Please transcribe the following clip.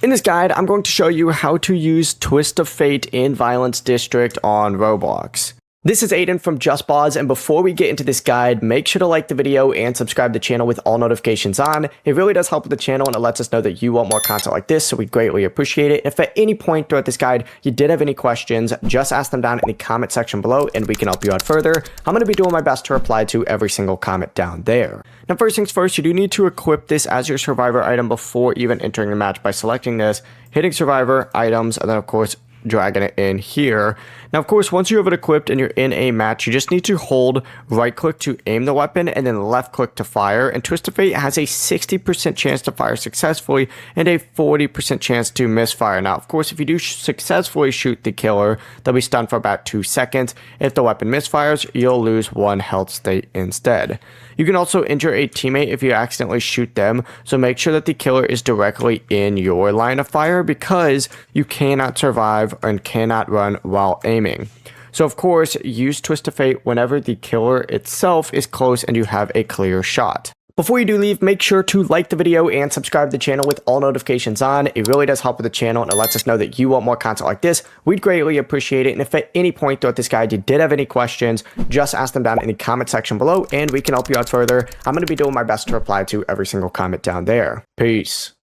In this guide, I'm going to show you how to use Twist of Fate in Violence District on Roblox. This is Aiden from JustBoz, and before we get into this guide, make sure to like the video and subscribe to the channel with all notifications on. It really does help with the channel, and it lets us know that you want more content like this, so we greatly appreciate it. If at any point throughout this guide you did have any questions, just ask them down in the comment section below, and we can help you out further. I'm going to be doing my best to reply to every single comment down there. Now, first things first, you do need to equip this as your survivor item before even entering the match by selecting this, hitting survivor, items, and then of course dragging it in here. Now, of course, once you have it equipped and you're in a match, you just need to hold right click to aim the weapon and then left click to fire. And Twist of Fate has a 60% chance to fire successfully and a 40% chance to misfire. Now, of course, if you do successfully shoot the killer, they'll be stunned for about 2 seconds. If the weapon misfires, you'll lose 1 health state instead. You can also injure a teammate if you accidentally shoot them, so make sure that the killer is directly in your line of fire because you cannot survive and cannot run while aiming. So of course, use Twist of Fate whenever the killer itself is close and you have a clear shot. Before you do leave, make sure to like the video and subscribe to the channel with all notifications on. It really does help with the channel and it lets us know that you want more content like this. We'd greatly appreciate it. And if at any point throughout this guide you did have any questions, just ask them down in the comment section below and we can help you out further. I'm going to be doing my best to reply to every single comment down there. Peace.